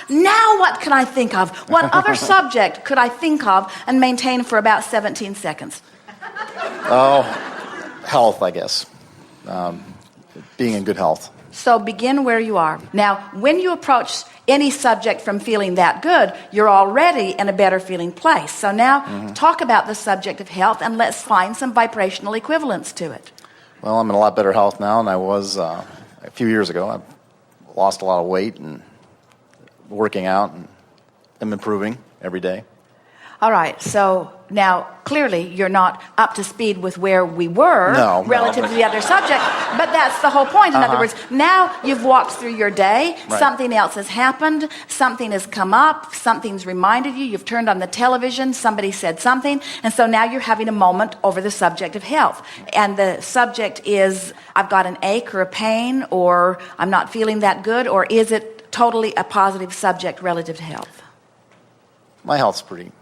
Now what can I think of? What other subject could I think of and maintain for about 17 seconds? Oh, health, I guess. Being in good health. So begin where you are. Now, when you approach any subject from feeling that good, you're already in a better feeling place. So now talk about the subject of health and let's find some vibrational equivalents to it. Well, I'm in a lot better health now than I was a few years ago. I've lost a lot of weight and working out and I'm improving every day. All right, so now clearly you're not up to speed with where we were relative to the other subject, but that's the whole point. In other words, now you've walked through your day, something else has happened, something has come up, something's reminded you, you've turned on the television, somebody said something, and so now you're having a moment over the subject of health. And the subject is, I've got an ache or a pain, or I'm not feeling that good, or is it totally a positive subject relative to health? My health's pretty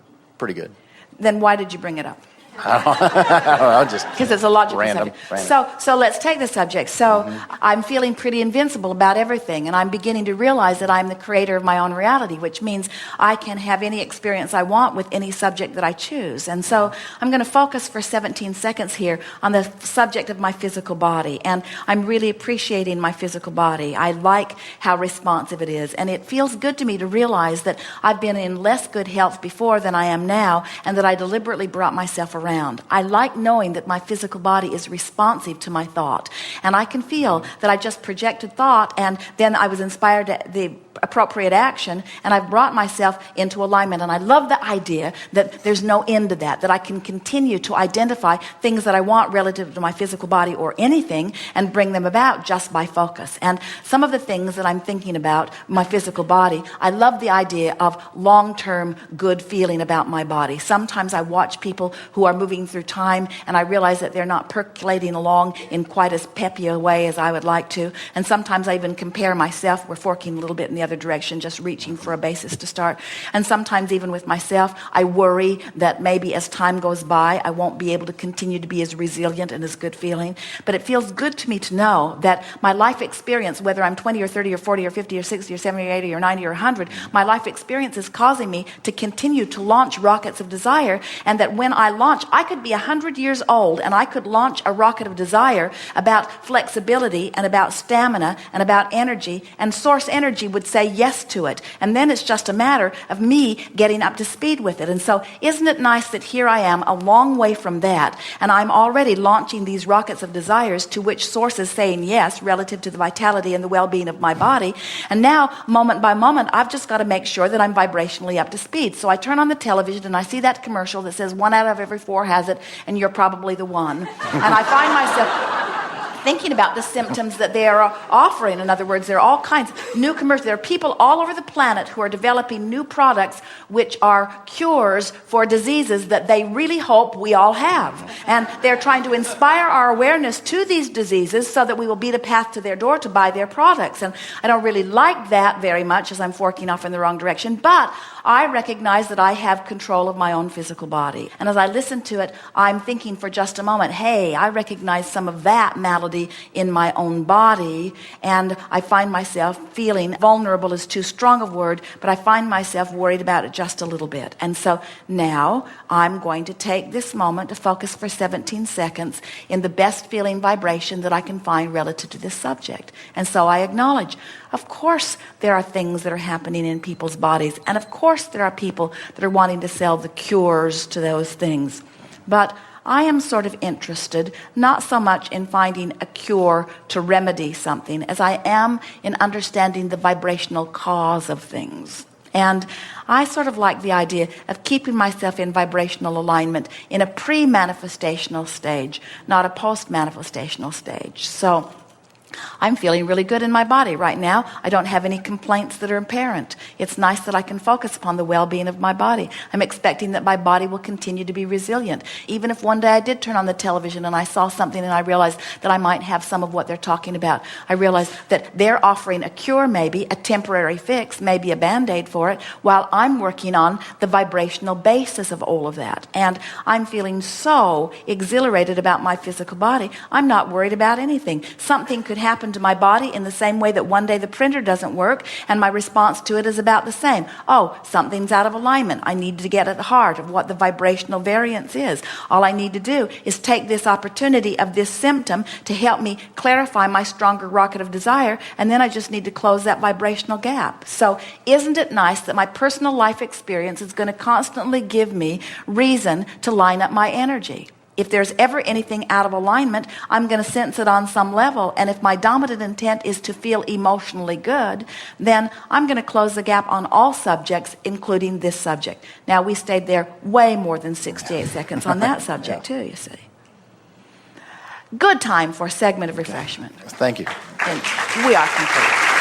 good. Then why did you bring it up? I don't know, just because it's a logical random. subject. So let's take the subject. So I'm feeling pretty invincible about everything, and I'm beginning to realize that I'm the creator of my own reality, which means I can have any experience I want with any subject that I choose. And so I'm going to focus for 17 seconds here on the subject of my physical body, and I'm really appreciating my physical body. I like how responsive it is, and it feels good to me to realize that I've been in less good health before than I am now, and that I deliberately brought myself around. I like knowing that my physical body is responsive to my thought. And I can feel that I just projected thought and then I was inspired to the appropriate action and I've brought myself into alignment. And I love the idea that there's no end to that I can continue to identify things that I want relative to my physical body or anything and bring them about just by focus. And some of the things that I'm thinking about my physical body, I love the idea of long-term good feeling about my body. Sometimes I watch people who are moving through time and I realize that they're not percolating along in quite as peppy a way as I would like to. And sometimes I even compare myself. We're forking a little bit in the other direction, just reaching for a basis to start. And sometimes even with myself, I worry that maybe as time goes by, I won't be able to continue to be as resilient and as good feeling. But it feels good to me to know that my life experience, whether I'm 20 or 30 or 40 or 50 or 60 or 70 or 80 or 90 or 100, my life experience is causing me to continue to launch rockets of desire, and that when I launch, I could be 100 years old and I could launch a rocket of desire about flexibility and about stamina and about energy, and source energy would say yes to it. And then it's just a matter of me getting up to speed with it. And so isn't it nice that here I am a long way from that, and I'm already launching these rockets of desires to which source is saying yes relative to the vitality and the well-being of my body. And now, moment by moment, I've just got to make sure that I'm vibrationally up to speed. So I turn on the television and I see that commercial that says 1 out of every 4 has it, and you're probably the one. And I find myself thinking about the symptoms that they are offering. In other words, there are all kinds of new commercials. There are people all over the planet who are developing new products which are cures for diseases that they really hope we all have. And they're trying to inspire our awareness to these diseases so that we will beat a path to their door to buy their products. And I don't really like that very much, as I'm forking off in the wrong direction, but I recognize that I have control of my own physical body. And as I listen to it, I'm thinking for just a moment, hey, I recognize some of that malady in my own body, and I find myself feeling vulnerable is too strong a word, but I find myself worried about it just a little bit. And so now I'm going to take this moment to focus for 17 seconds in the best feeling vibration that I can find relative to this subject. And so I acknowledge, of course there are things that are happening in people's bodies, and of course there are people that are wanting to sell the cures to those things. But I am sort of interested, not so much in finding a cure to remedy something, as I am in understanding the vibrational cause of things. And I sort of like the idea of keeping myself in vibrational alignment in a pre-manifestational stage, not a post-manifestational stage. So I'm feeling really good in my body right now. I don't have any complaints that are apparent. It's nice that I can focus upon the well-being of my body. I'm expecting that my body will continue to be resilient. Even if one day I did turn on the television and I saw something and I realized that I might have some of what they're talking about, I realized that they're offering a cure, maybe a temporary fix, maybe a band-aid for it, while I'm working on the vibrational basis of all of that. And I'm feeling so exhilarated about my physical body. I'm not worried about anything. Something could happen to my body in the same way that one day the printer doesn't work and my response to it is about the same. Oh, something's out of alignment. I need to get at the heart of what the vibrational variance is. All I need to do is take this opportunity of this symptom to help me clarify my stronger rocket of desire, and then I just need to close that vibrational gap. So isn't it nice that my personal life experience is going to constantly give me reason to line up my energy? If there's ever anything out of alignment, I'm going to sense it on some level. And if my dominant intent is to feel emotionally good, then I'm going to close the gap on all subjects, including this subject. Now, we stayed there way more than 68 seconds on that subject, too, you see. Good time for a segment of refreshment. Thank you. And we are complete.